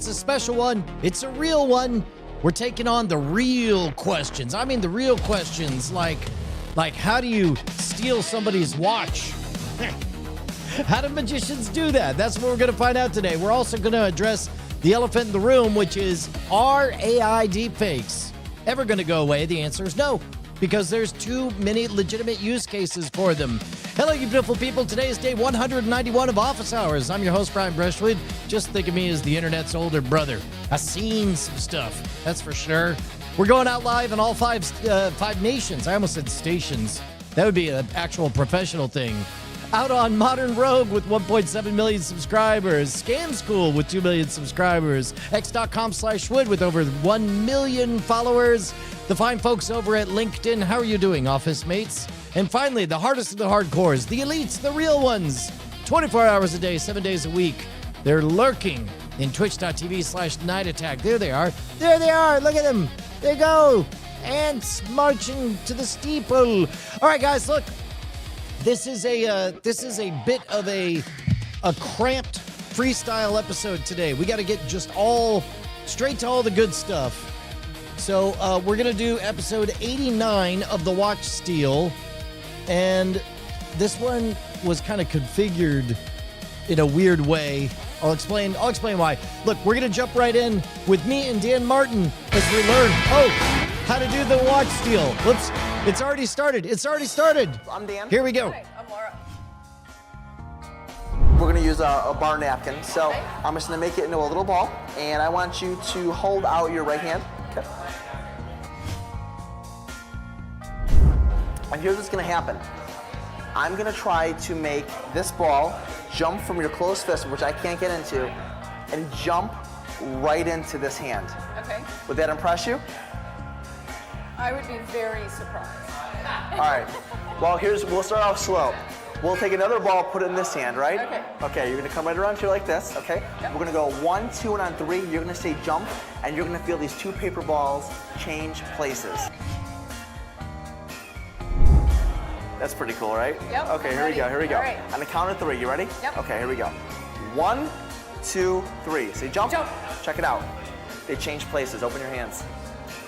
It's a special one. It's a real one. We're taking on the real questions. I mean the real questions like how do you steal somebody's watch? How do magicians do that? That's what we're going to find out today. We're also going to address the elephant in the room, which is, are AI deepfakes ever going to go away? The answer is no, because there's too many legitimate use cases for them. Hello, you beautiful people. Today is day 191 of Office Hours. I'm your host, Brian Brushwood. Just think of me as the internet's older brother. I've seen some stuff, that's for sure. We're going out live in all five nations. I almost said stations. That would be an actual professional thing. Out on Modern Rogue with 1.7 million subscribers. Scam School with 2 million subscribers. X.com/Schwood with over 1 million followers. The fine folks over at LinkedIn. How are you doing, office mates? And finally, the hardest of the hardcores, the elites, the real ones. 24 hours a day, 7 days a week. They're lurking in twitch.tv/Night Attack. There they are. There they are. Look at them. There they go. Ants marching to the steeple. All right, guys, look. This is a bit of a cramped freestyle episode today. We got to get just straight to all the good stuff. So we're gonna do episode 89 of the Watch Steal, and this one was kind of configured in a weird way. I'll explain why. Look, we're gonna jump right in with me and Dan Martin as we learn how to do the Watch Steal. Whoops. It's already started. I'm Dan. Here we go. Hi, I'm Laura. We're gonna use a bar napkin. So Okay. I'm just gonna make it into a little ball, and I want you to hold out your right hand. Okay. And here's what's gonna happen. I'm gonna try to make this ball jump from your closed fist, which I can't get into, and jump right into this hand. Okay. Would that impress you? I would be very surprised. All right. Well, we'll start off slow. We'll take another ball, put it in this hand, right? Okay. Okay, you're gonna come right around here like this, okay? Yep. We're gonna go 1, 2, and on 3, you're gonna say jump, and you're gonna feel these 2 paper balls change places. That's pretty cool, right? Yep, Okay, I'm here we go, ready. here we go. All right. On the count of 3, you ready? Yep. Okay, here we go. 1, 2, 3. Say jump. Jump. Check it out. They change places. Open your hands.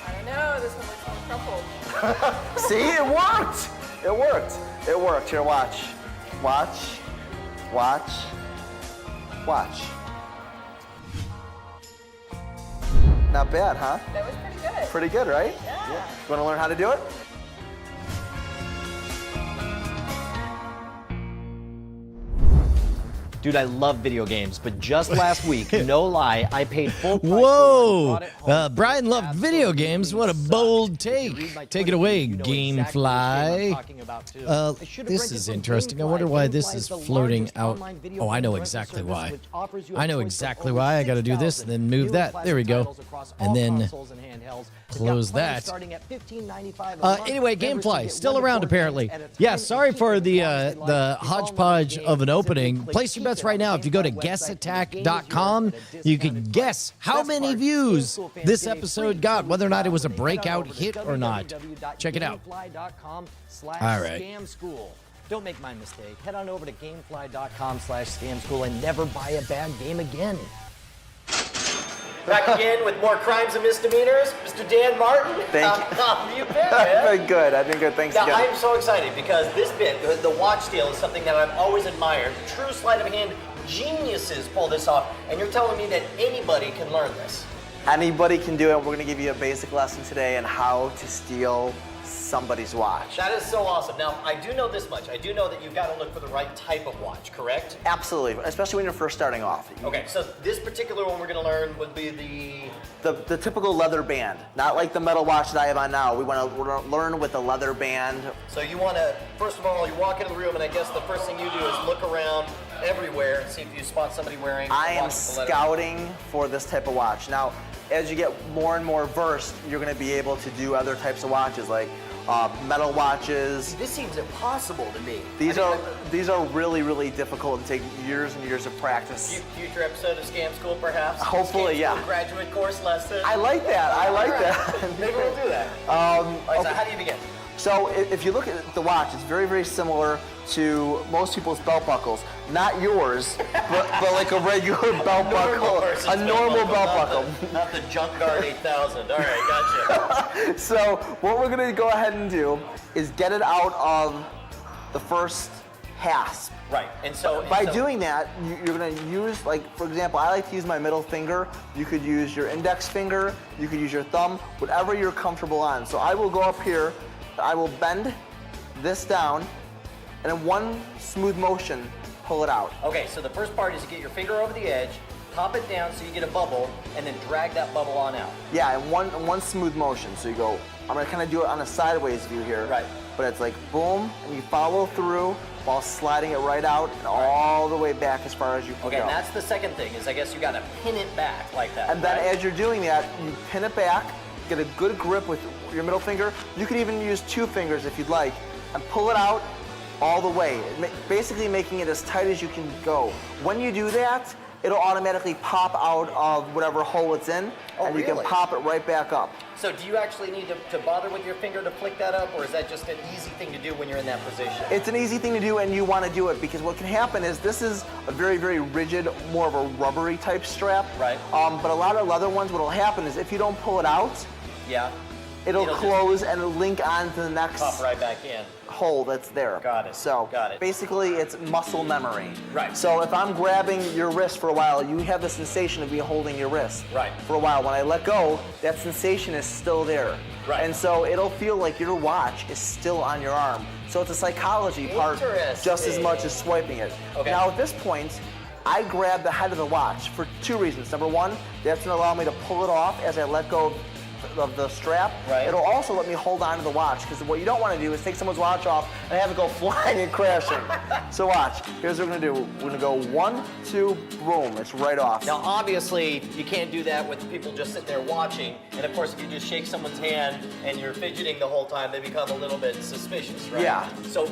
I don't know, this one looks all crumpled. See, it worked. It worked. It worked. Here, watch. Watch. Watch. Watch. Not bad, huh? That was pretty good. Pretty good, right? Yeah. You want to learn how to do it? Dude, I love video games, but just last week, no lie, I paid full price. Whoa! Brian loved video games. What a bold take. Take it away, Gamefly. This is interesting. I wonder why this is floating out. Oh, I know exactly why. I know exactly why. I got to do this and then move that. There we go. And then close that. Anyway, Gamefly, still around apparently. Yeah, sorry for the hodgepodge of an opening. Place your bets right now. If you go to guessattack.com, you can guess how many views this episode got, whether or not it was a breakout hit or not. Check it out. All right. Don't make my mistake. Head on over to gamefly.com/scamschool and never buy a bad game again. Back again with more crimes and misdemeanors, Mr. Dan Martin. Thank you. How have you been, man? I've been good. I've been good. Thanks Now, again. I'm so excited because this bit, the watch steal, is something that I've always admired. True sleight of hand geniuses pull this off, and you're telling me that anybody can learn this. Anybody can do it. We're going to give you a basic lesson today on how to steal somebody's watch. That is so awesome. Now, I do know this much. I do know that you've got to look for the right type of watch, correct? Absolutely, especially when you're first starting off. Okay, so this particular one we're going to learn would be The typical leather band, not like the metal watch that I have on now. We want to learn with the leather band. So you want to, first of all, you walk into the room, and I guess the first thing you do is look around everywhere and see if you spot somebody wearing a I am watch with the leather. scouting for this type of watch. Now, as you get more and more versed, you're going to be able to do other types of watches like metal watches. This seems impossible to me. These are really, really difficult and take years and years of practice. Future episode of Scam School, perhaps? Hopefully, Scam yeah. School graduate course lesson. I like that. I like that. Maybe we'll do that. All All right, so how do you begin? So if you look at the watch, it's very, very similar to most people's belt buckles. Not yours, but like a regular belt buckle, a normal belt buckle. Not the Junk Guard 8000. All right, gotcha. So what we're gonna go ahead and do is get it out of the first hasp. Right, and so By doing that, you're gonna use, like, for example, I like to use my middle finger. You could use your index finger, you could use your thumb, whatever you're comfortable on. So I will go up here, I will bend this down, and in one smooth motion, pull it out. Okay, so the first part is to get your finger over the edge, pop it down so you get a bubble, and then drag that bubble on out. Yeah, in one smooth motion. So you go, I'm gonna kind of do it on a sideways view here. Right. But it's like boom, and you follow through while sliding it right out and all the way back as far as you can Okay, go. and that's the second thing, is I guess you gotta pin it back like that. And then right? as you're doing that, you pin it back, get a good grip with your middle finger. You could even use two fingers if you'd like, and pull it out all the way, basically making it as tight as you can go. When you do that, it'll automatically pop out of whatever hole it's in, and you can really? pop it right back up. So do you actually need to bother with your finger to flick that up, or is that just an easy thing to do when you're in that position? It's an easy thing to do, and you want to do it because what can happen is this is a very, very rigid, more of a rubbery type strap. Right. But a lot of leather ones, what'll happen is if you don't pull it out, Yeah. it'll just close and it'll link on to the next Pop right back in. hole that's there. Got it. So Got it. basically it's muscle memory. Right. So if I'm grabbing your wrist for a while, you have the sensation of me holding your wrist Right. for a while. When I let go, that sensation is still there. Right. And so it'll feel like your watch is still on your arm. So it's a psychology part just as much as swiping it. Okay. Now at this point, I grab the head of the watch for two reasons. Number one, that's gonna allow me to pull it off as I let go of the strap. Right. It'll also let me hold on to the watch, because what you don't want to do is take someone's watch off and have it go flying and crashing. So watch, here's what we're gonna do. We're gonna go 1, 2, boom, it's right off. Now, obviously, you can't do that with people just sitting there watching. And of course, if you just shake someone's hand and you're fidgeting the whole time, they become a little bit suspicious, right? Yeah. So,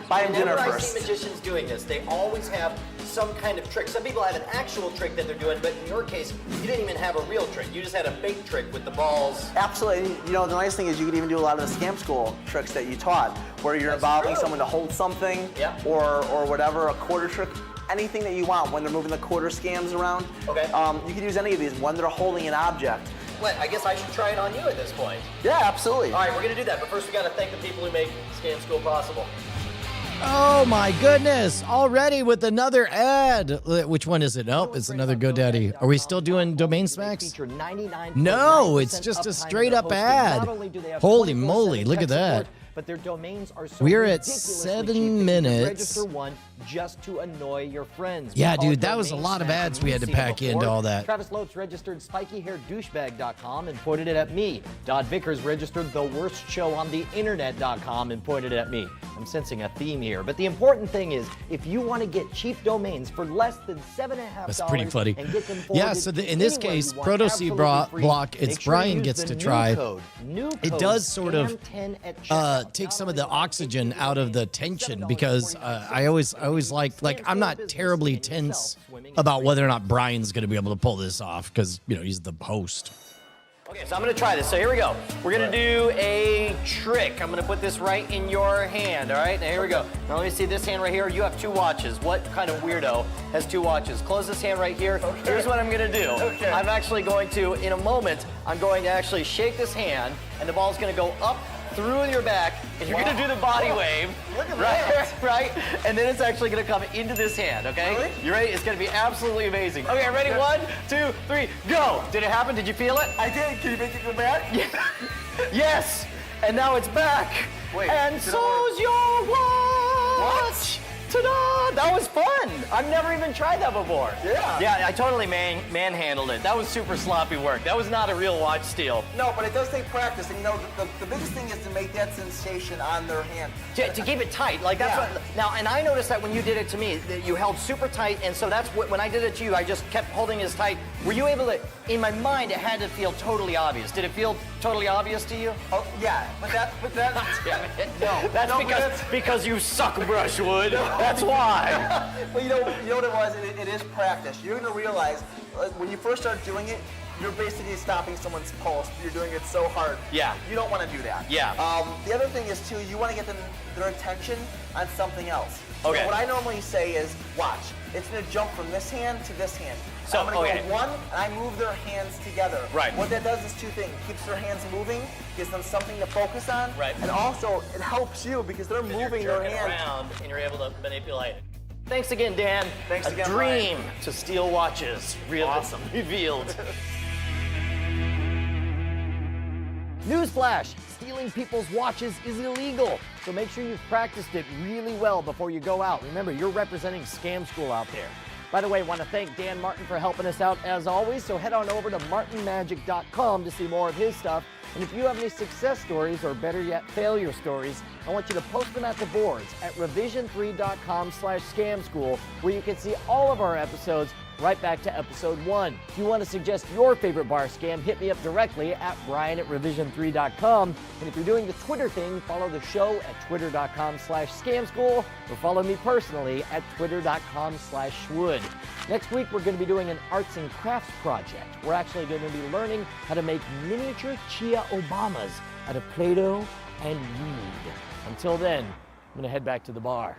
Buy 'em dinner whenever I first. see magicians doing this, they always have some kind of trick. Some people have an actual trick that they're doing, but in your case, you didn't even have a real trick. You just had a fake trick with the balls. Absolutely. You know, the nice thing is you could even do a lot of the scam school tricks that you taught, where you're That's involving true. someone to hold something, Yeah. or whatever, a quarter trick, anything that you want when they're moving the quarter scams around. Okay. You could use any of these when they're holding an object. Well, I guess I should try it on you at this point. Yeah, absolutely. All right, we're gonna do that, but first we gotta thank the people who make Scam School possible. Oh my goodness, already with another ad. Which one is it? Nope, it's another GoDaddy. Are we still doing domain smacks? No, it's just a straight up ad. Holy moly, look at that. But their domains are so We're at ridiculously 7 cheap that you can minutes. register one just to annoy your friends. Yeah, We call dude, it that was a domain lot of snacks, ads and we you've had to seen it pack into before. all that. Travis Lopes registered spikyhairdouchebag.com and pointed it at me. Dodd Vickers registered the worst show on the internet.com and pointed it at me. I'm sensing a theme here. But the important thing is, if you want to get cheap domains for less than $7.50 That's pretty funny. and get them Yeah, forwarded so in this anywhere case, you want, Proto C absolutely free, block, it's make sure Brian you use gets the to new try. code. It does sort of SCAM10 at checkout. take some of the oxygen out of the tension, because I always like I'm not terribly tense about whether or not Brian's going to be able to pull this off, because he's the host. Okay, so I'm gonna try this. So here we go. We're gonna do a trick. I'm gonna put this right in your hand, all right? Now here we go. Now let me see this hand right here. You have 2 watches. What kind of weirdo has 2 watches? Close this hand right here. Okay. Here's what I'm gonna do. Okay. I'm actually going to, in a moment, I'm going to actually shake this hand, and the ball's gonna go up through your back, and you're gonna do the body wave. Look at right, that. right? And then it's actually gonna come into this hand, okay? Really? You ready? It's gonna be absolutely amazing. Okay, ready? 1, 2, 3, go! Did it happen? Did you feel it? I did. Can you make it go back? Yes! And now it's back! Wait, and did it so's your watch! Ta-da! That was fun! I've never even tried that before. Yeah. Yeah, I totally manhandled it. That was super sloppy work. That was not a real watch steal. No, but it does take practice, and the biggest thing is to make that sensation on their hand. To keep it tight, like that's Yeah. what. Now, and I noticed that when you did it to me, that you held super tight, and so that's what, when I did it to you, I just kept holding it as tight. Were you able to, in my mind, it had to feel totally obvious. Did it feel totally obvious to you? Oh yeah, but that Damn it. No, That's no, because you suck, Brushwood. That's why. Well, you know what it was? It is practice. You're gonna realize when you first start doing it, you're basically stopping someone's pulse. You're doing it so hard. Yeah. You don't want to do that. Yeah. The other thing is, too, you want to get their attention on something else. Okay. So what I normally say is, watch. It's going to jump from this hand to this hand. So, I'm going to okay. go one, and I move their hands together. Right. What that does is two things. It keeps their hands moving, gives them something to focus on. Right. And also, it helps you because they're moving You're their jerking hands. around and you're able to manipulate it. Thanks again, Dan. Thanks again, A dream to steal watches. Real Awesome. Revealed. Newsflash, stealing people's watches is illegal. So make sure you've practiced it really well before you go out. Remember, you're representing Scam School out there. By the way, I want to thank Dan Martin for helping us out as always. So head on over to martinmagic.com to see more of his stuff. And if you have any success stories, or better yet, failure stories, I want you to post them at the boards at revision3.com/scamschool, where you can see all of our episodes right back to episode 1. If you want to suggest your favorite bar scam, hit me up directly at brian@revision3.com. And if you're doing the Twitter thing, follow the show at twitter.com/scamschool, or follow me personally at twitter.com/schwood. Next week, we're going to be doing an arts and crafts project. We're actually going to be learning how to make miniature Chia Obamas out of Play-Doh and weed. Until then, I'm going to head back to the bar.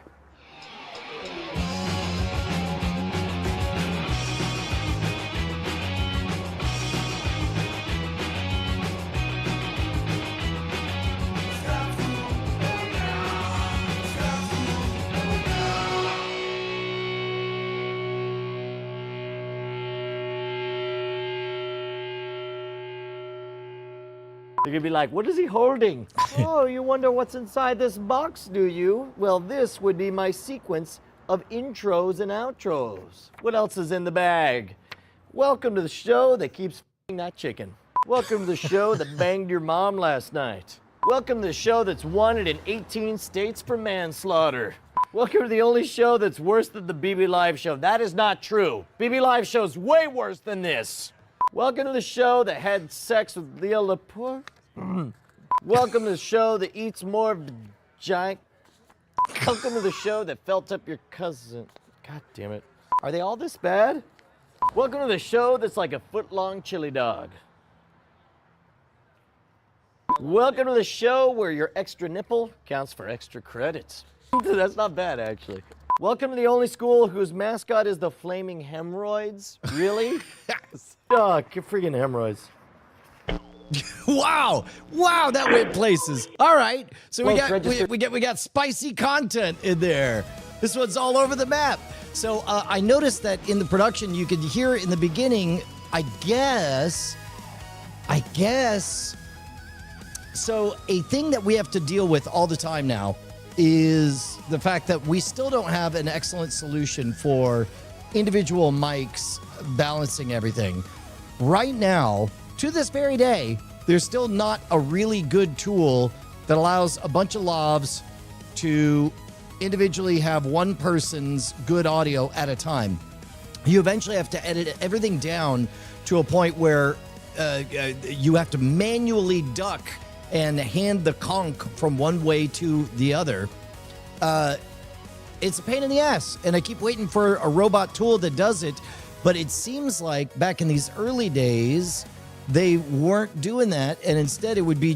You're gonna be like, what is he holding? Oh, you wonder what's inside this box, do you? Well, this would be my sequence of intros and outros. What else is in the bag? Welcome to the show that keeps f***ing that chicken. Welcome to the show that banged your mom last night. Welcome to the show that's wanted in 18 states for manslaughter. Welcome to the only show that's worse than the BB Live show. That is not true. BB Live show's way worse than this. Welcome to the show that had sex with Leah Laporte. Welcome to the show that eats more giant. Welcome to the show that felt up your cousin. God damn it. Are they all this bad? Welcome to the show that's like a foot-long chili dog. Welcome to the show where your extra nipple counts for extra credits. That's not bad, actually. Welcome to the only school whose mascot is the flaming hemorrhoids. Really? Yes. Oh, freaking hemorrhoids. Wow, that went places. All right, so Well, we got spicy content in there. This one's all over the map. So I noticed that in the production you could hear in the beginning. I guess. So a thing that we have to deal with all the time now is the fact that we still don't have an excellent solution for individual mics balancing everything. Right now, to this very day, there's still not a really good tool that allows a bunch of lavs to individually have one person's good audio at a time. You eventually have to edit everything down to a point where you have to manually duck and hand the conch from one way to the other. It's a pain in the ass, and I keep waiting for a robot tool that does it, but it seems like back in these early days, they weren't doing that, and instead it would be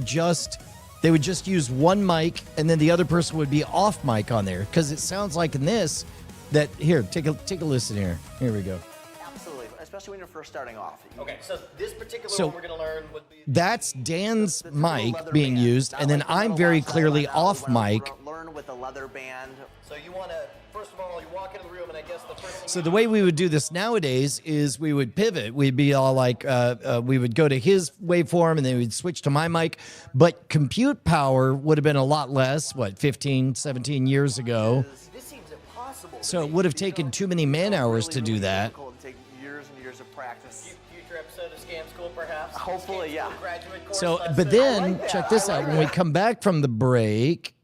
they would just use one mic, and then the other person would be off mic on there, because it sounds like in this, that, here, take a listen here. Here we go. Absolutely, especially when you're first starting off. Okay, so this particular So- one we're gonna learn would be. That's Dan's The typical mic leather being band. used, Not and then like the I'm metal very box clearly that I off mic. Learn with a leather band. So you wanna, first of all, you walk into the room and I guess the first thing. So the way we would do this nowadays is we would pivot. We'd be all like, we would go to his waveform and then we'd switch to my mic. But compute power would have been a lot less, 15, 17 years ago. This seems impossible. So it would have taken too many man hours to do that. Difficult and take years and years of practice. Future episode of Scam School, perhaps. Hopefully, Scam yeah. School graduate course So, lesson. but then, like that. check this I out. like When we that. come back from the break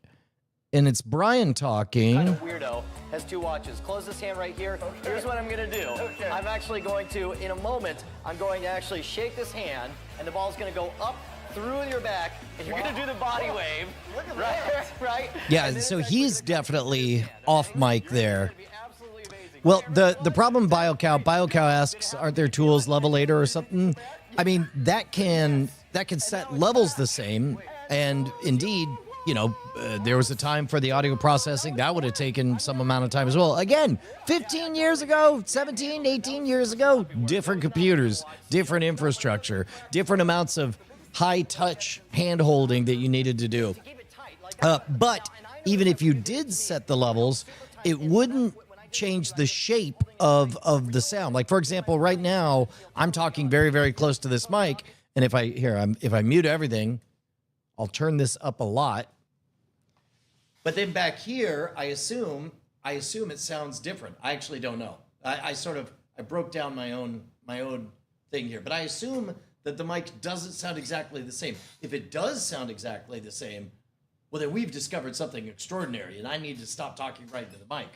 and it's Brian talking. Kind of weirdo has two watches. Close this hand right here. Here's what I'm gonna do. I'm actually going to, in a moment, I'm going to actually shake this hand, and the ball's gonna go up through your back, and you're gonna do the body wave. Look at right, that. right. Yeah, And then so it's actually he's gonna come definitely to the hand, off okay? mic You're there. gonna be absolutely amazing. Well, the problem, BioCow asks, aren't there tools, Levelator or something? I mean, that can set levels the same, and indeed, there was a time for the audio processing that would have taken some amount of time as well. Again, 15 years ago, 17, 18 years ago, different computers, different infrastructure, different amounts of high-touch hand-holding that you needed to do. But even if you did set the levels, it wouldn't change the shape of the sound. Like, for example, right now, I'm talking very, very close to this mic, and if I mute everything, I'll turn this up a lot. But then back here, I assume it sounds different. I actually don't know. I broke down my own thing here, but I assume that the mic doesn't sound exactly the same. If it does sound exactly the same, well, then we've discovered something extraordinary, and I need to stop talking right into the mic.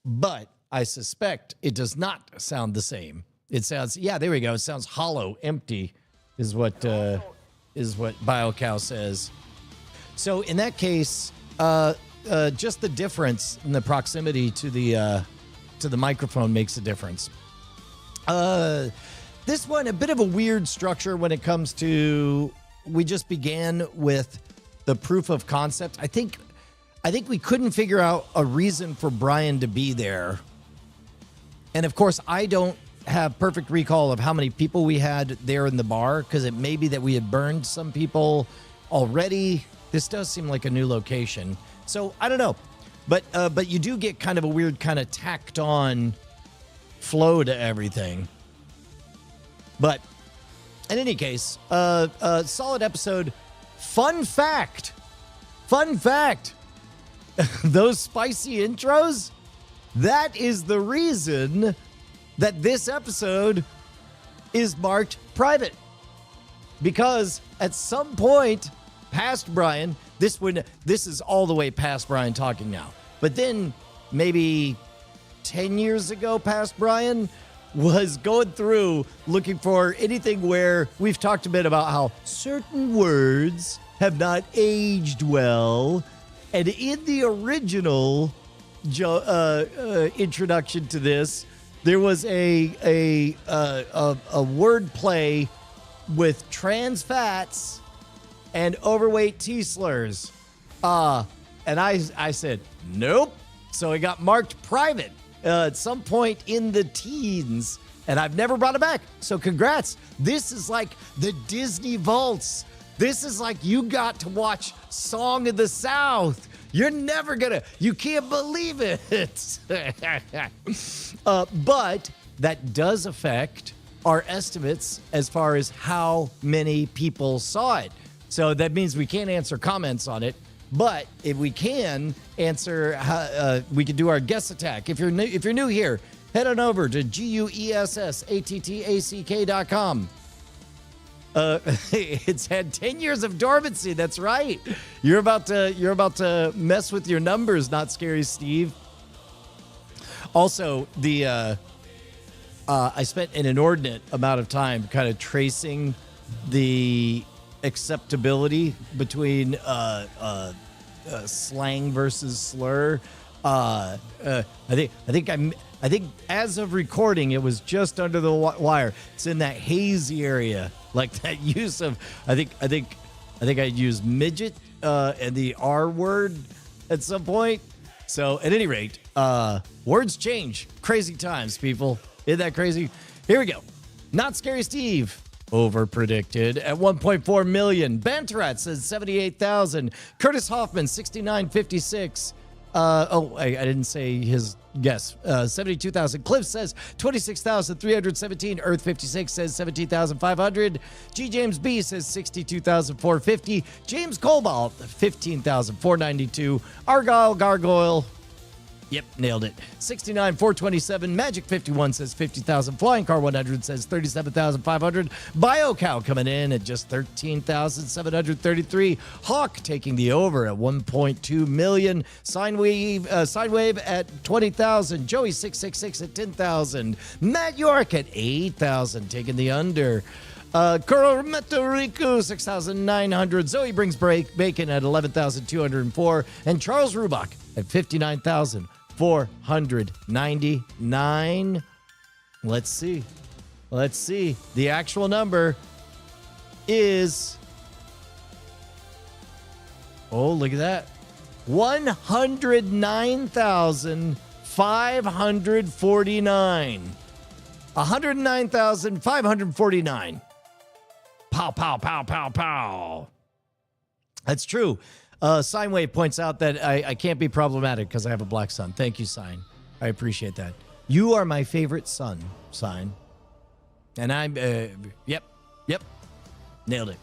But I suspect it does not sound the same. It sounds, yeah, there we go. It sounds hollow, empty, is what BioCow says. So in that case, just the difference in the proximity to the microphone makes a difference. This one, a bit of a weird structure when it comes to, we just began with the proof of concept. I think we couldn't figure out a reason for Brian to be there. And of course, I don't have perfect recall of how many people we had there in the bar, because it may be that we had burned some people already. This does seem like a new location. So I don't know. But you do get kind of a weird kind of tacked on flow to everything. But in any case, solid episode. Fun fact. Those spicy intros, that is the reason that this episode is marked private. Because at some point past Brian, this is all the way past Brian talking now. But then maybe 10 years ago past Brian was going through looking for anything where we've talked a bit about how certain words have not aged well. And in the original introduction to this, there was a word play with trans fats and overweight T-slurs. And I said, nope. So it got marked private at some point in the teens, and I've never brought it back. So congrats. This is like the Disney vaults. This is like you got to watch Song of the South. You're never gonna, you can't believe it. But that does affect our estimates as far as how many people saw it. So that means we can't answer comments on it. But if we can answer, we can do our guess attack. If you're new here, head on over to guessattack.com. It's had 10 years of dormancy. That's right. You're about to mess with your numbers, not scary Steve. Also, I spent an inordinate amount of time kind of tracing the acceptability between slang versus slur. I think as of recording, it was just under the wire. It's in that hazy area, like that use of. I think I used midget and the R word at some point. So at any rate, words change. Crazy times, people. Isn't that crazy? Here we go. Not Scary Steve. Over-predicted at 1.4 million. Banterat says 78,000. Curtis Hoffman, 6956. I didn't say his guess. 72,000. Cliff says 26,317. Earth 56 says 17,500. G. James B says 62,450. James Cobalt, 15,492. Argyle Gargoyle. Yep, nailed it. 69,427. Magic 51 says 50,000. Flying Car 100 says 37,500. BioCow coming in at just 13,733. Hawk taking the over at 1.2 million. Sidewave at 20,000. Joey 666 at 10,000. Matt York at 8,000 taking the under. Kurometo Riku, 6,900. Zoe brings bacon at 11,204. And Charles Rubach at 59,400. 499. Let's see. Let's see. The actual number is, oh, look at that. 109,549. 109,549. Pow, pow, pow, pow, pow. That's true. Sinewave points out that I can't be problematic because I have a black son. Thank you, Sign. I appreciate that. You are my favorite son, Sign. And I'm, yep, nailed it.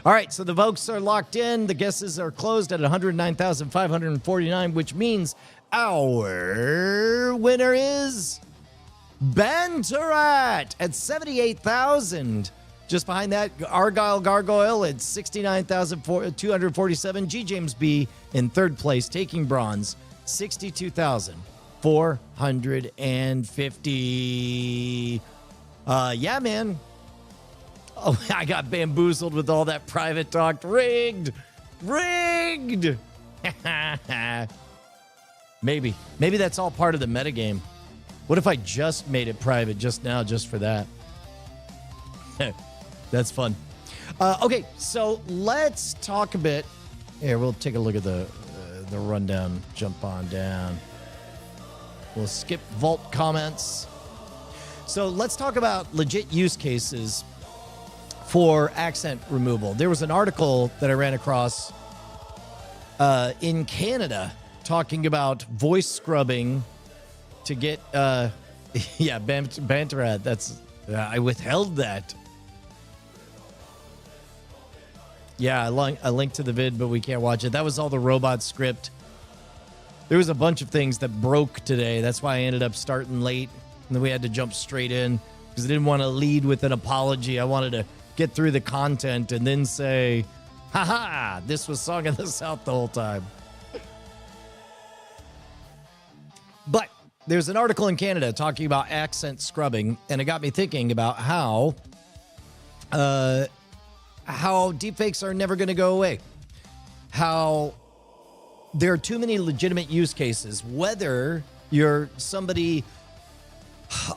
All right, so the votes are locked in. The guesses are closed at 109,549, which means our winner is Banterat at 78,000. Just behind that, Argyle Gargoyle at 69,247. G. James B. in third place, taking bronze, 62,450. Yeah, man. Oh, I got bamboozled with all that private talk. Rigged. Maybe that's all part of the metagame. What if I just made it private just now, just for that? That's fun. Okay, so let's talk a bit. Here, we'll take a look at the rundown. Jump on down. We'll skip vault comments. So let's talk about legit use cases for accent removal. There was an article that I ran across in Canada talking about voice scrubbing to get, yeah, Banterat. That's, I withheld that. Yeah, I linked to the vid, but we can't watch it. That was all the robot script. There was a bunch of things that broke today. That's why I ended up starting late, and then we had to jump straight in because I didn't want to lead with an apology. I wanted to get through the content and then say, haha, this was Song of the South the whole time. But there's an article in Canada talking about accent scrubbing, and it got me thinking about how deepfakes are never going to go away. How there are too many legitimate use cases, whether you're somebody,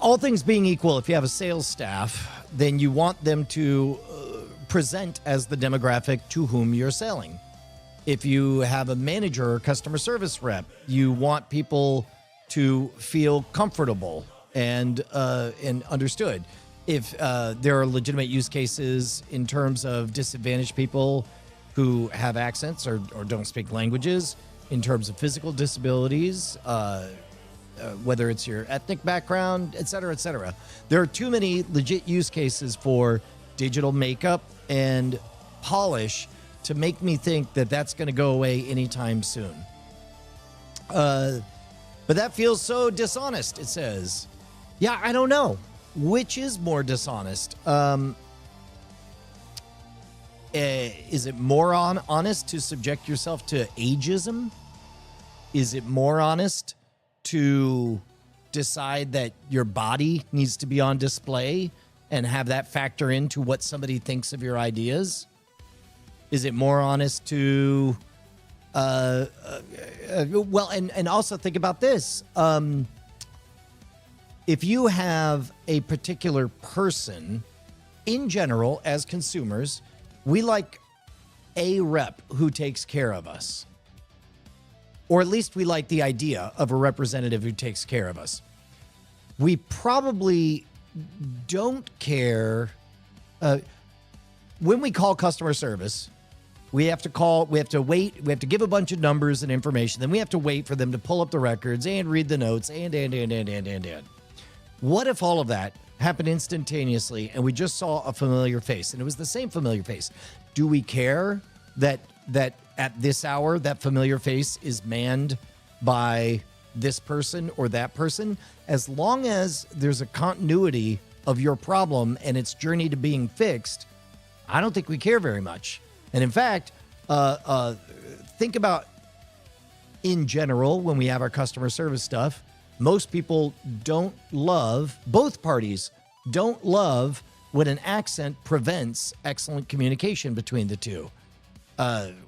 all things being equal, if you have a sales staff, then you want them to present as the demographic to whom you're selling. If you have a manager or customer service rep, you want people to feel comfortable and understood. If there are legitimate use cases in terms of disadvantaged people who have accents or don't speak languages, in terms of physical disabilities, whether it's your ethnic background, et cetera, et cetera. There are too many legit use cases for digital makeup and polish to make me think that that's going to go away anytime soon. But that feels so dishonest, it says. Yeah, I don't know. Which is more dishonest? Is it more honest to subject yourself to ageism? Is it more honest to decide that your body needs to be on display and have that factor into what somebody thinks of your ideas? Is it more honest to, well, and also think about this. If you have a particular person, in general, as consumers, we like a rep who takes care of us. Or at least we like the idea of a representative who takes care of us. We probably don't care. When we call customer service, we have to wait, we have to give a bunch of numbers and information, then we have to wait for them to pull up the records and read the notes and. What if all of that happened instantaneously and we just saw a familiar face and it was the same familiar face? Do we care that at this hour that familiar face is manned by this person or that person? As long as there's a continuity of your problem and its journey to being fixed, I don't think we care very much. And in fact, think about in general when we have our customer service stuff, most people don't love, both parties don't love when an accent prevents excellent communication between the two.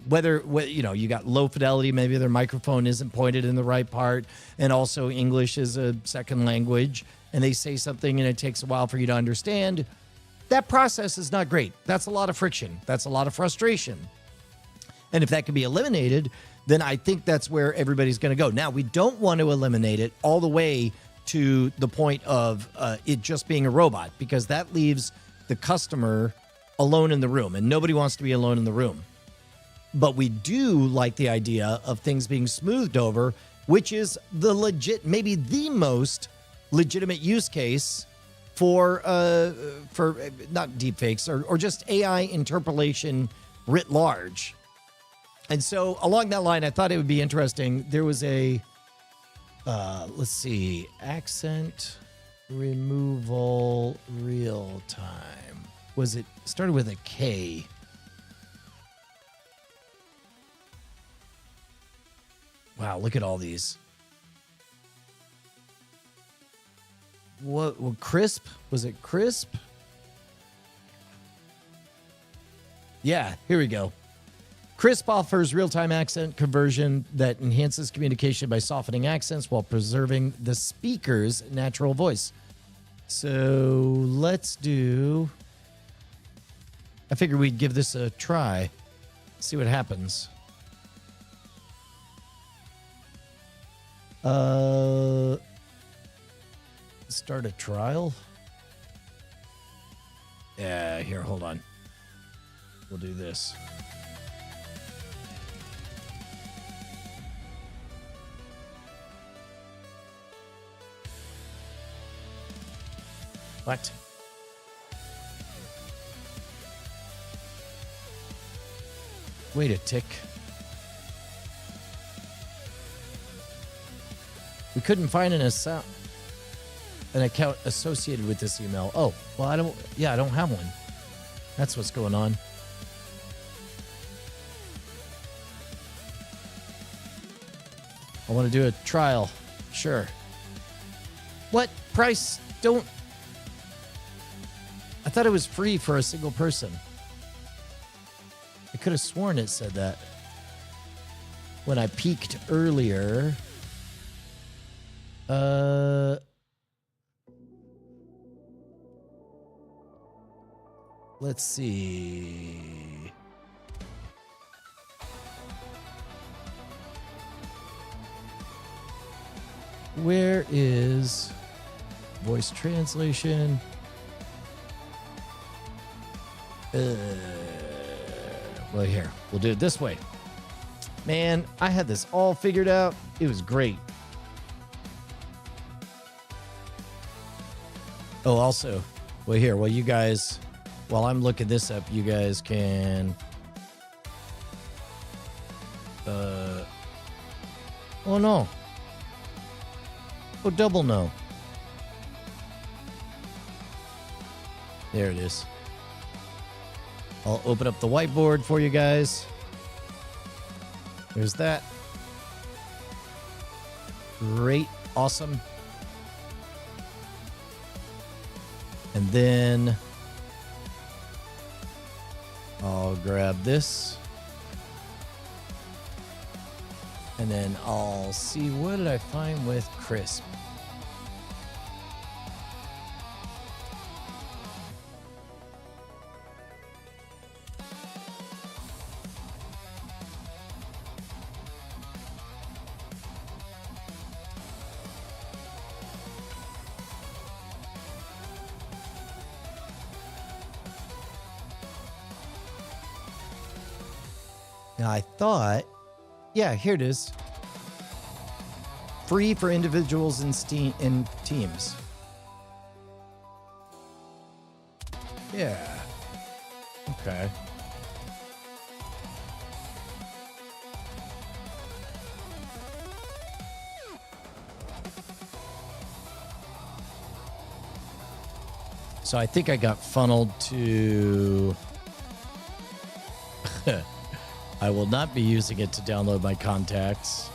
whether you got low fidelity, maybe their microphone isn't pointed in the right part, and also English is a second language, and they say something and it takes a while for you to understand. That process is not great. That's a lot of friction. That's a lot of frustration. And if that can be eliminated, then I think that's where everybody's going to go. Now, we don't want to eliminate it all the way to the point of it just being a robot, because that leaves the customer alone in the room, and nobody wants to be alone in the room. But we do like the idea of things being smoothed over, which is maybe the most legitimate use case for not deepfakes or just AI interpolation writ large. And so along that line, I thought it would be interesting. There was a, let's see, accent removal real time. Was it started with a K? Wow, look at all these. What, Crisp? Was it Crisp? Yeah, here we go. Crisp offers real-time accent conversion that enhances communication by softening accents while preserving the speaker's natural voice. So let's do... I figured we'd give this a try. See what happens. Start a trial? Yeah, here, hold on. We'll do this. What? Wait a tick. We couldn't find an account associated with this email. Oh, well, I don't have one. That's what's going on. I want to do a trial. Sure. What price? Don't... I thought it was free for a single person. I could have sworn it said that when I peeked earlier. Let's see. Where is voice translation? Well, here, we'll do it this way. Man, I had this all figured out. It was great. Oh, also, well, here, well, you guys, while I'm looking this up, you guys can, oh, no. Oh, double no. There it is. I'll open up the whiteboard for you guys. There's that. Great. Awesome. And then I'll grab this. And then I'll see, what did I find with Crisp? Now, I thought, yeah, here it is. Free for individuals and teams. Yeah. Okay. So I think I got funneled to... I will not be using it to download my contacts.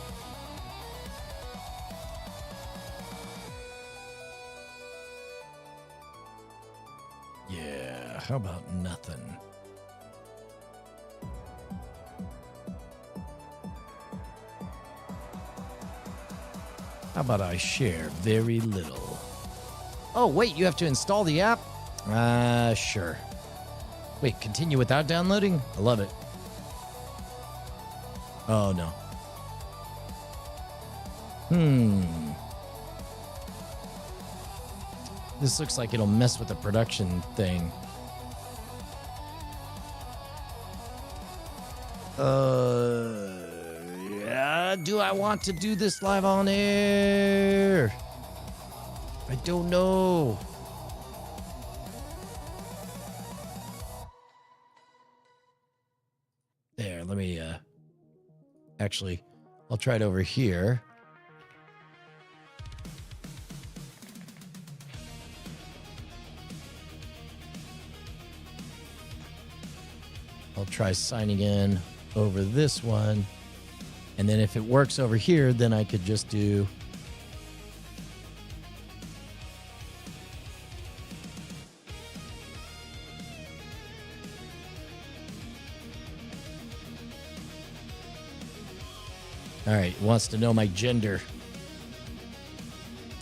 Yeah, how about nothing? How about I share very little? Oh, wait, you have to install the app? Sure. Wait, continue without downloading? I love it. Oh, no. This looks like it'll mess with the production thing. Yeah, do I want to do this live on air? I don't know. There, let me, actually, I'll try it over here. I'll try signing in over this one. And then if it works over here, then I could just do... All right, wants to know my gender.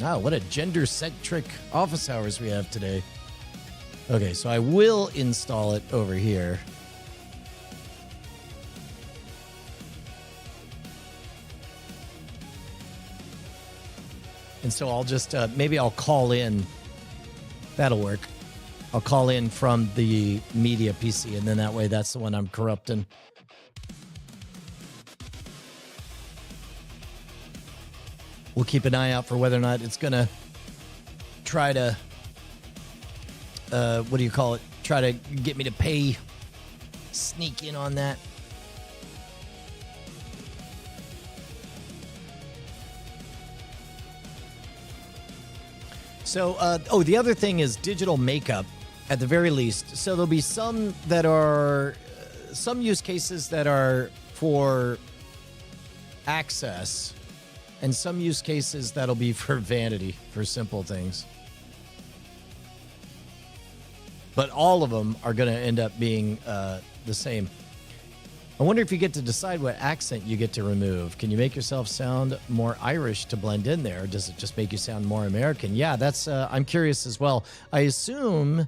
Oh, what a gender-centric office hours we have today. Okay, so I will install it over here. And so I'll just, maybe I'll call in. That'll work. I'll call in from the media PC, and then that way that's the one I'm corrupting. We'll keep an eye out for whether or not it's going to try to, what do you call it? Try to get me to pay, sneak in on that. So, oh, the other thing is digital makeup at the very least. So there'll be some that are, some use cases that are for access, and some use cases that'll be for vanity, for simple things. But all of them are going to end up being the same. I wonder if you get to decide what accent you get to remove. Can you make yourself sound more Irish to blend in there? Or does it just make you sound more American? Yeah, that's, I'm curious as well. I assume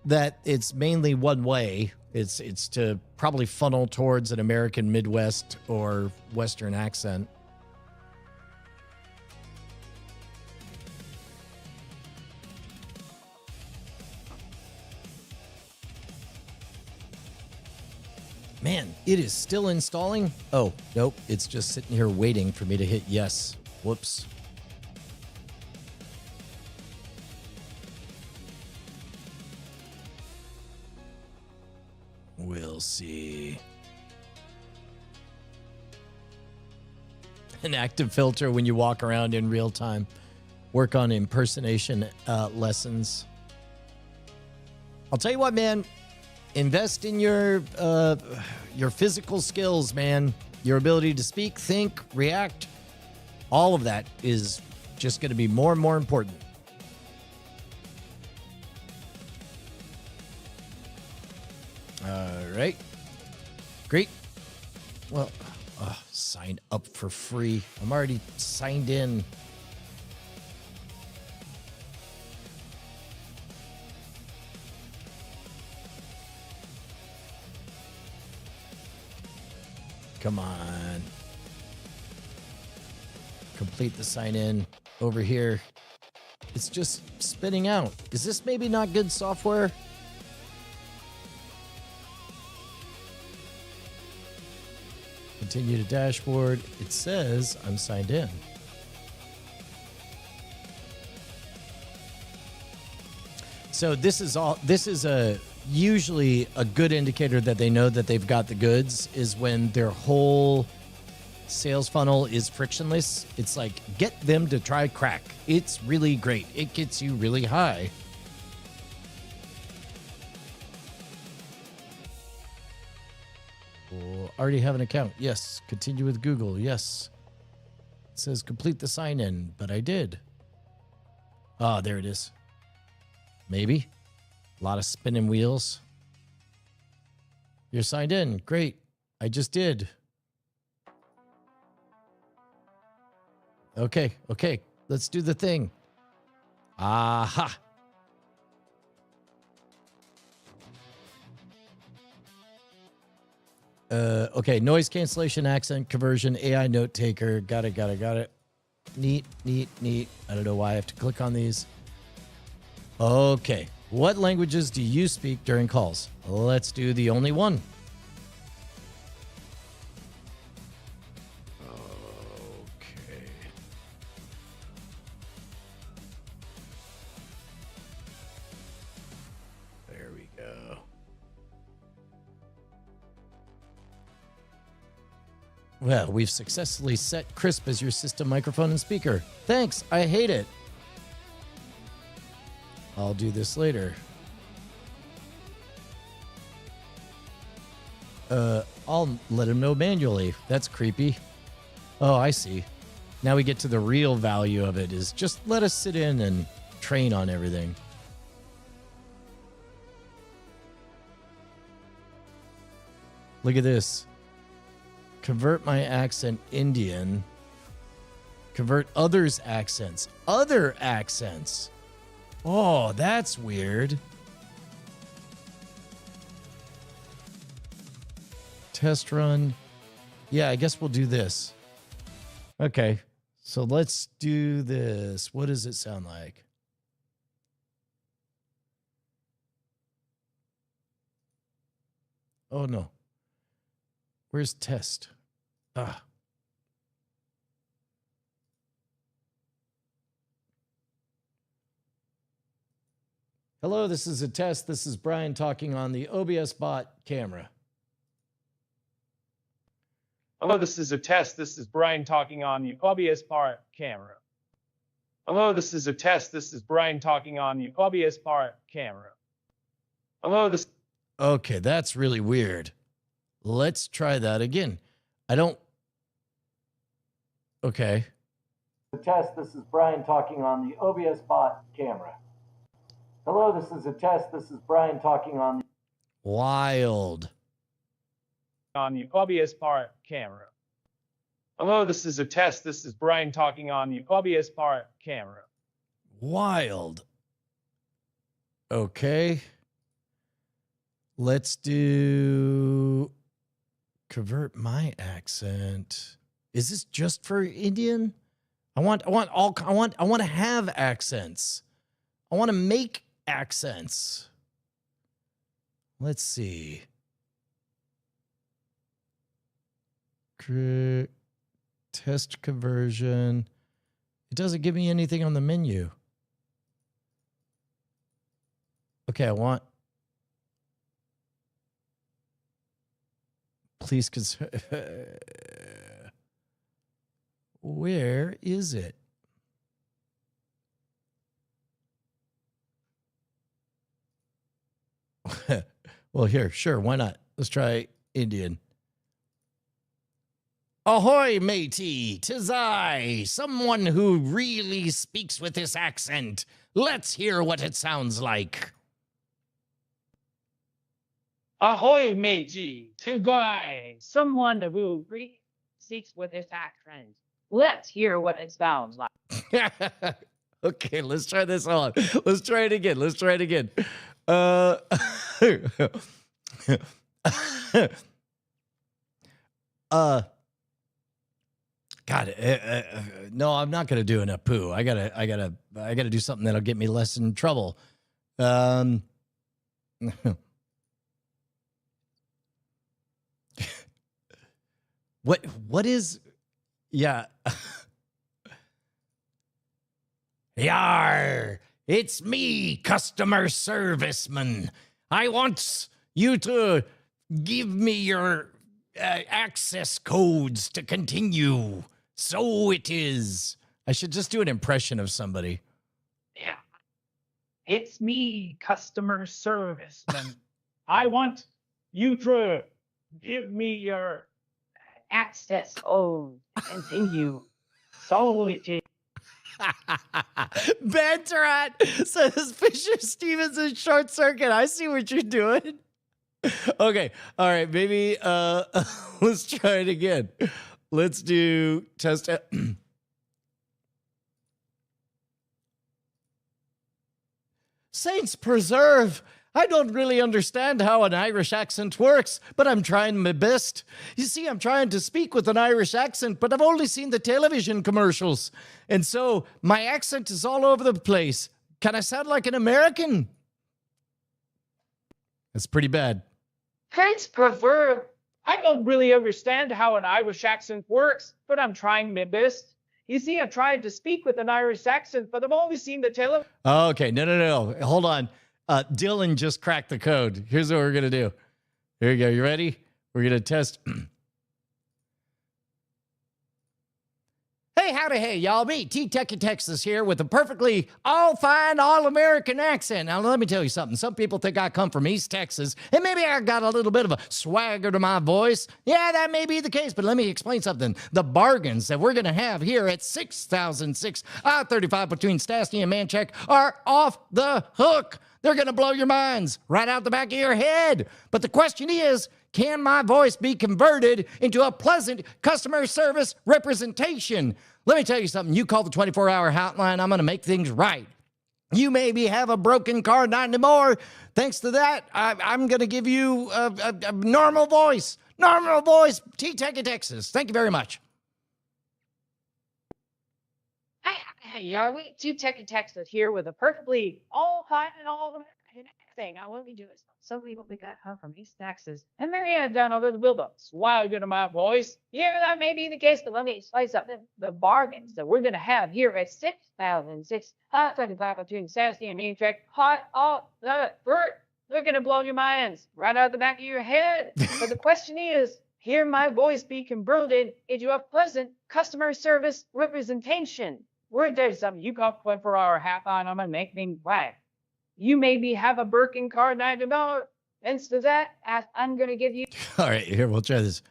that it's mainly one way. It's to probably funnel towards an American Midwest or Western accent. Man, it is still installing? Oh, nope. It's just sitting here waiting for me to hit yes. Whoops. We'll see. An active filter when you walk around in real time. Work on impersonation lessons. I'll tell you what, man. Invest in your physical skills, man. Your ability to speak, think, react. All of that is just going to be more and more important. All right. Great. Well, sign up for free. I'm already signed in. Come on. Complete the sign in over here. It's just spitting out. Is this maybe not good software? Continue to dashboard. It says I'm signed in. So this is usually a good indicator that they know that they've got the goods is when their whole sales funnel is frictionless. It's like, get them to try crack. It's really great. It gets you really high. Oh, already have an account. Yes. Continue with Google. Yes. It says complete the sign in, but I did. Ah, there it is. Maybe. A lot of spinning wheels. You're signed in. Great. I just did. Okay, okay. Let's do the thing. Aha. Okay, noise cancellation, accent conversion, AI note taker. Got it. Neat. I don't know why I have to click on these. Okay. What languages do you speak during calls? Let's do the only one. Okay. There we go. Well, we've successfully set Crisp as your system microphone and speaker. Thanks, I hate it. I'll do this later. I'll let him know manually. That's creepy. Oh, I see. Now we get to the real value of it is just let us sit in and train on everything. Look at this. Convert my accent Indian. Convert others' accents. Other accents. Oh, that's weird. Test run. Yeah, I guess we'll do this. Okay, so let's do this. What does it sound like? Oh, no. Where's test? Ah. Hello, this is a test. This is Brian talking on the OBS bot camera. Hello, this is a test. This is Brian talking on the OBS part camera. Hello, this is a test. This is Brian talking on the OBS part camera. Hello, this. Okay, that's really weird. Let's try that again. I don't. Okay. The test. This is Brian talking on the OBS bot camera. Hello, this is a test. This is Brian talking on the Wild. On the OBS part camera. Hello, this is a test. This is Brian talking on the OBS part camera. Wild. Okay. Let's do convert my accent. Is this just for Indian? I want to have accents. I want to make accents. Let's see. Test conversion. It doesn't give me anything on the menu. Okay, I want. Please consider. Where is it? Well, here, sure, why not? Let's try Indian. Ahoy, matey, 'tis I, someone who really speaks with this accent. Let's hear what it sounds like. Ahoy, matey, to guy, someone who speaks with his accent. Let's hear what it sounds like. Okay, let's try this on. Let's try it again. God, no, I'm not gonna do an Apu. I gotta do something that'll get me less in trouble. What is? Yeah. Yar! It's me, customer serviceman. I want you to give me your access codes to continue. So it is. I should just do an impression of somebody. Yeah. It's me, customer serviceman. I want you to give me your access code to continue. So it is. Bantrat says Fisher Stevens in Short Circuit. I see what you're doing. Okay. All right. Maybe let's try it again. Let's do test. Saints preserve. I don't really understand how an Irish accent works, but I'm trying my best. You see, I'm trying to speak with an Irish accent, but I've only seen the television commercials. And so my accent is all over the place. Can I sound like an American? That's pretty bad. Saints preserve. I don't really understand how an Irish accent works, but I'm trying my best. You see, I'm trying to speak with an Irish accent, but I've only seen the television. Okay, no. Hold on. Dylan just cracked the code. Here's what we're going to do. Here you go. You ready? We're going to test. Hey, howdy, hey, y'all. Me, T-Techie Texas here with a perfectly all-fine, all-American accent. Now, let me tell you something. Some people think I come from East Texas, and maybe I got a little bit of a swagger to my voice. Yeah, that may be the case, but let me explain something. The bargains that we're going to have here at 6006 I-35 between Stastny and Mancheck are off the hook. They're going to blow your minds right out the back of your head. But the question is, can my voice be converted into a pleasant customer service representation? Let me tell you something. You call the 24-hour hotline, I'm going to make things right. You maybe have a broken car, not anymore. Thanks to that, I'm going to give you a normal voice. Normal voice, T-Techie Texas. Thank you very much. Hey, y'all, we T-Techie Texas here with a perfectly all-fine and all-American thing. I want to do is some people we got home from East Texas, and Marianne down over the build-up. Swagger to my voice. Yeah, that may be the case, but let me explain something. The bargains that we're going to have here at 6006 I-35 between Stastny and Mancheck, they're going to blow your minds right out the back of your head. But the question is, hear my voice be converted into a pleasant customer service representation. We're there something. You call 24-hour hotline, I'm going to make things right. You maybe have a Birkin car, $90. Instead of that, I'm going to give you. All right, here, we'll try this.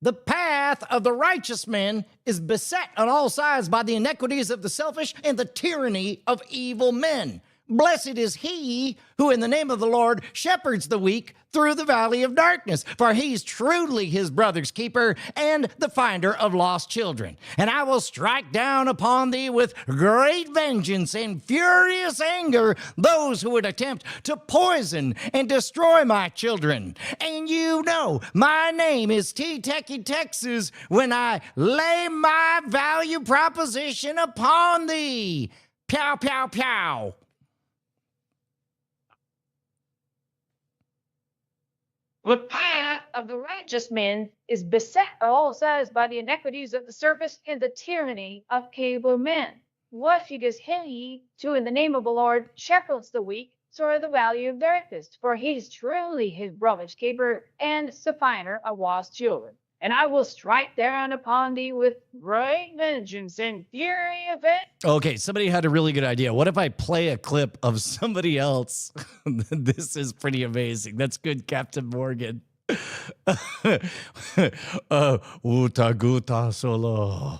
The path of the righteous man is beset on all sides by the iniquities of the selfish and the tyranny of evil men. Blessed is he who in the name of the Lord shepherds the weak through the valley of darkness, for he's truly his brother's keeper and the finder of lost children. And I will strike down upon thee with great vengeance and furious anger those who would attempt to poison and destroy my children. And you know my name is T-Techie Texas when I lay my value proposition upon thee. Pow, pow, pow. The path of the righteous man is beset on all sides by the iniquities of the surface and the tyranny of cable men. What figures he who in the name of the Lord shepherds the weak, so the value of darkness, for he is truly his brother's keeper and the finder of lost children. And I will strike down upon thee with great vengeance and fury of it. Okay, somebody had a really good idea. What if I play a clip of somebody else? This is pretty amazing. That's good, Captain Morgan. Uta guta solo.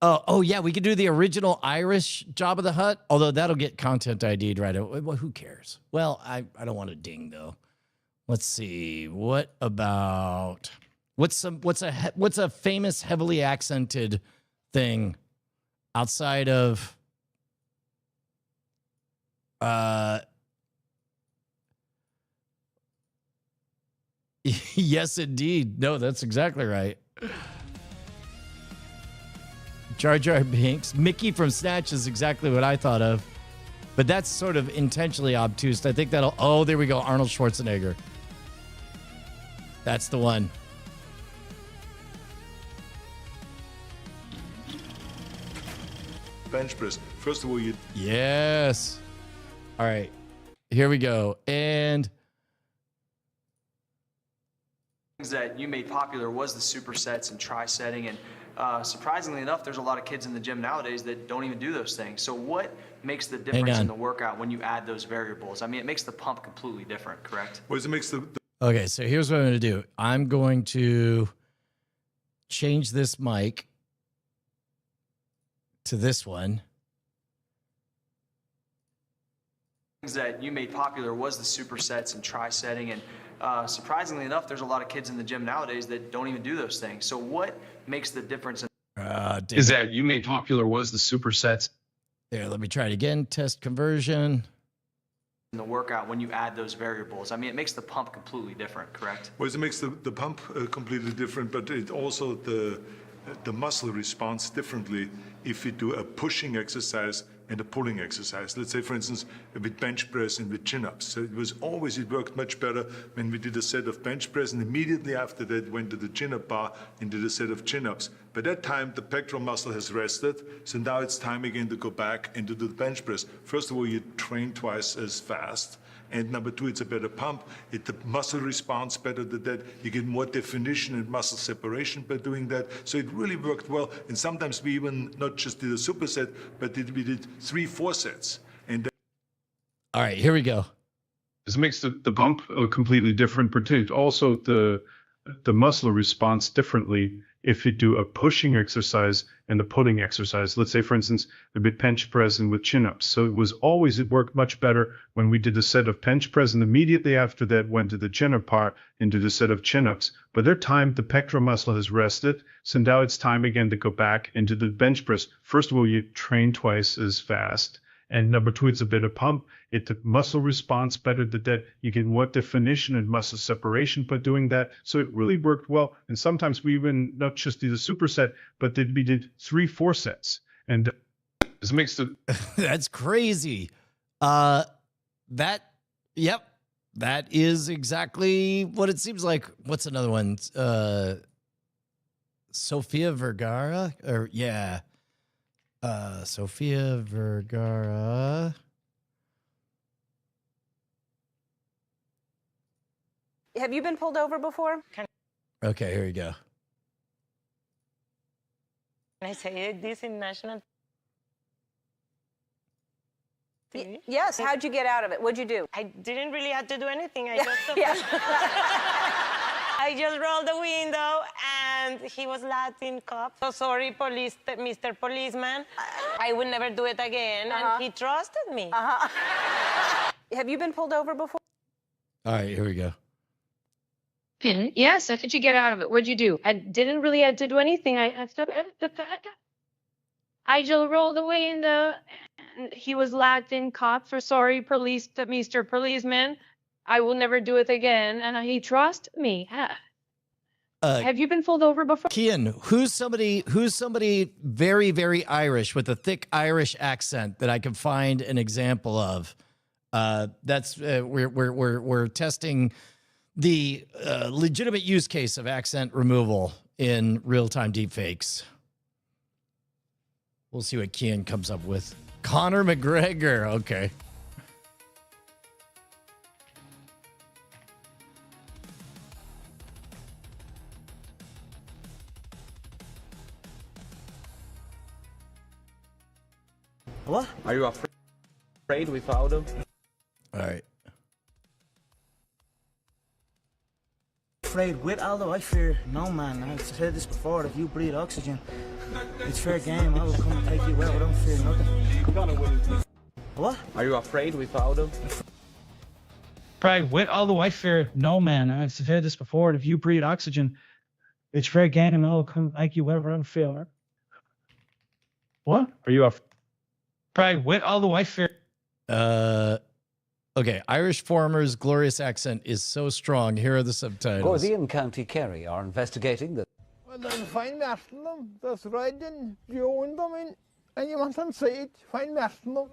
Oh, yeah, we could do the original Irish Jabba the Hutt, although that'll get content ID'd right away. Well, who cares? Well, I don't want to ding, though. Let's see. What about... What's a famous heavily accented thing outside of yes indeed. No, that's exactly right. Jar Jar Binks. Mickey from Snatch is exactly what I thought of. But that's sort of intentionally obtuse. I think oh, there we go. Arnold Schwarzenegger. That's the one. Bench press. First of all, you... Yes. All right. Here we go. And... Things that you made popular was the supersets and tri-setting, and surprisingly enough, there's a lot of kids in the gym nowadays that don't even do those things. So what makes the difference in the workout when you add those variables? I mean, it makes the pump completely different, correct? What does it makes Okay, so here's what I'm going to do. I'm going to change this mic to this one. Things that you made popular was the supersets and tri-setting, and surprisingly enough, there's a lot of kids in the gym nowadays that don't even do those things. So what makes the difference is that you made popular was the supersets. There, let me try it again. Test conversion. in the workout when you add those variables? I mean, it makes the pump completely different, correct? Well, it makes the pump completely different, but it also the muscle responds differently if you do a pushing exercise and a pulling exercise. Let's say, for instance, with bench press and with chin-ups. So it worked much better when we did a set of bench press, and immediately after that went to the chin-up bar and did a set of chin-ups. By that time, the pectoral muscle has rested, so now it's time again to go back and to do the bench press. First of all, you train twice as fast. And number two, it's a better pump. The muscle responds better to that. You get more definition and muscle separation by doing that. So it really worked well. And sometimes we even not just did a superset, but we did 3-4 sets. And all right, here we go. This makes the pump completely different, but also the muscle responds differently if you do a pushing exercise and the pulling exercise. Let's say, for instance, a bit bench press and with chin-ups. So it worked much better when we did a set of bench press, and immediately after that went to the chin-up part and did a set of chin-ups. By that time, the pectoral muscle has rested, so now it's time again to go back into the bench press. First of all, you train twice as fast. And number two, it's a better pump. The muscle responds better to that. You get more definition and muscle separation by doing that. So it really worked well. And sometimes we even not just did a superset, but we did 3-4 sets. And this makes the... That's crazy. That is exactly what it seems like. What's another one? Sofia Vergara? Sofia Vergara. Have you been pulled over before? Okay, here we go. Can I say this in national TV? Yes. How'd you get out of it? What'd you do? I didn't really have to do anything. I just rolled the window and he was Latin cop. So sorry, police, Mr. Policeman. I would never do it again. And he trusted me. Have you been pulled over before? All right, here we go. Yes, how did you get out of it? What'd you do? I didn't really have to do anything. I just rolled the window and he was Latin cop for sorry, police, Mr. Policeman. I will never do it again, and he trusted me. Have you been pulled over before? Kian, who's somebody very, very Irish with a thick Irish accent that I can find an example of? That's we're testing the legitimate use case of accent removal in real-time deepfakes. We'll see what Kian comes up with. Conor McGregor, okay. What? Are you afraid without him? All right. Afraid with, although I fear no man. I've said this before, if you breathe oxygen, it's fair game. I will come and take you out. I don't fear nothing. What? Are you afraid without him? Afraid with, although I fear no man. I've said this before, if you breathe oxygen, it's fair game. I will come take you wherever I feel. What? Are you afraid with, although I fear... Okay, Irish Former's glorious accent is so strong. Here are the subtitles. Gordy and County Kerry are investigating the... Well, then find them. That's right, then join them in. And you want them to say it, find them.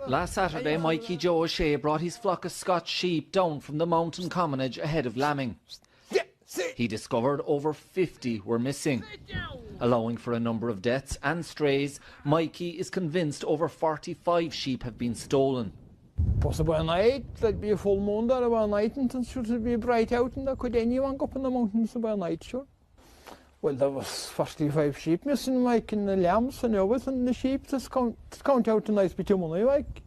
Last Saturday, Mikey Joe O'Shea brought his flock of Scotch sheep down from the mountain commonage ahead of lambing. He discovered over 50 were missing. Allowing for a number of deaths and strays, Mikey is convinced over 45 sheep have been stolen. Possibly a night, there'd be a full moon there about night, and it should be bright out, and there could anyone go up in the mountains about night, sure. Well, there was 45 sheep missing, like, and the lambs and everything, the sheep, just count out a nice bit of money, like.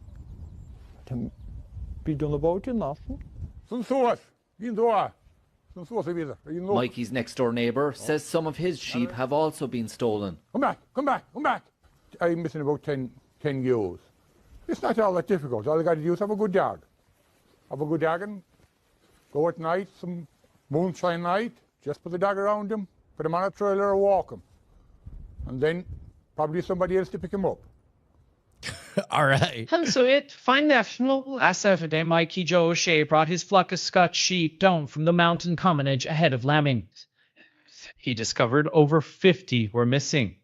To be done about it, nothing. Mikey's next-door neighbour says some of his sheep have also been stolen. Come back. I'm missing about 10 ewes. It's not all that difficult. All you got to do is have a good dog. Have a good dog and go at night, some moonshine night, just put the dog around him, put him on a trailer or walk him. And then probably somebody else to pick him up. All right. So it fine national last Saturday, Mikey Joe O'Shea brought his flock of Scotch sheep down from the mountain commonage ahead of lambing. He discovered over 50 were missing.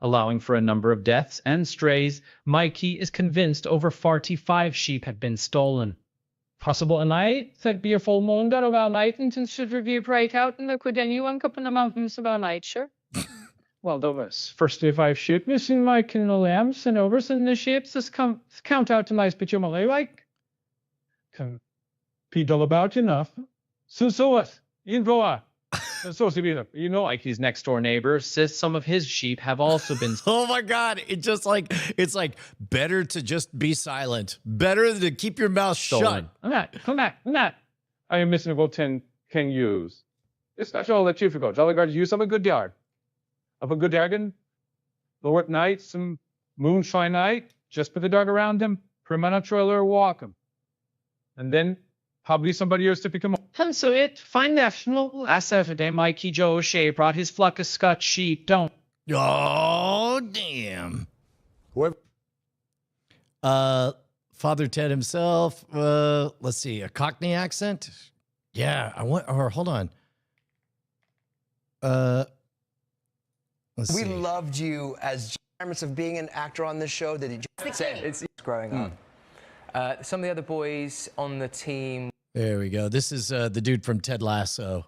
Allowing for a number of deaths and strays, Mikey is convinced over 45 sheep have been stolen. Possible a night that'd be a full moon that about night and should review bright out and could anyone up in the mountains about night, sure? Well, there was 45 sheep missing, Mike, and the lambs and overs and the sheep. Just count out to nice bit you Malay, like. Can be dull about enough. So what? You know, you know, like his next door neighbor says some of his sheep have also been. Oh my God! It's like better to just be silent. Better to keep your mouth shut. Come back. I am missing about 10 ewes. It's not all that you forgot. Jolly guard use of a good yard. Of a good dargan. Lower at night, some moonshine night. Just put the dog around him. Put him on a trailer or walk him. And then probably somebody else to pick him up. So it fine national last Saturday, Mikey Joe O'Shea brought his flock of Scotch sheep down. Oh damn! What? Father Ted himself. Let's see, a Cockney accent. Yeah, hold on. Let's we see. loved you as of being an actor on this show. That he said it's growing up. Some of the other boys on the team. There we go. This is the dude from Ted Lasso.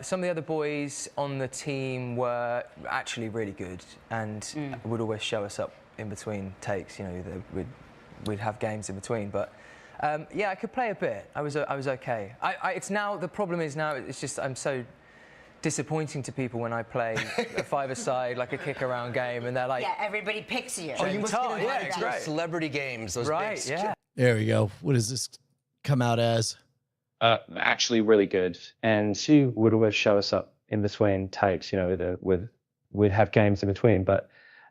Some of the other boys on the team were actually really good and would always show us up in between takes. You know, we'd have games in between. But yeah, I could play a bit. I was okay. It's now the problem is now it's just I'm so disappointing to people when I play a five-a-side, like a kick-around game, and they're like, yeah, everybody picks you. Oh, you must get yeah, it's great. Celebrity games, those right? big Yeah. There we go. What does this come out as? Actually really good. And she would always show us up in between takes, you know, we'd have games in between.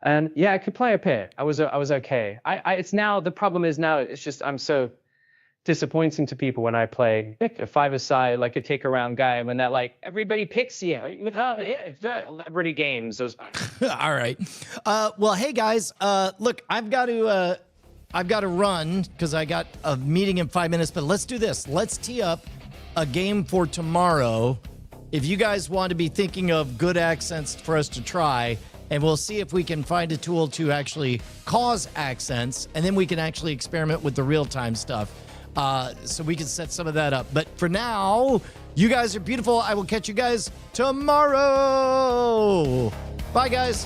And yeah, I could play a pair. I was okay. It's now, the problem is now, it's just, I'm so disappointing to people when I play a five-a-side, like a take-around game, and that like, everybody picks you. Celebrity games. Those. All right. Well, hey guys, look, I've got to run because I got a meeting in 5 minutes, but let's do this. Let's tee up a game for tomorrow. If you guys want to be thinking of good accents for us to try, and we'll see if we can find a tool to actually cause accents, and then we can actually experiment with the real-time stuff. So we can set some of that up. But for now, you guys are beautiful. I will catch you guys tomorrow. Bye, guys.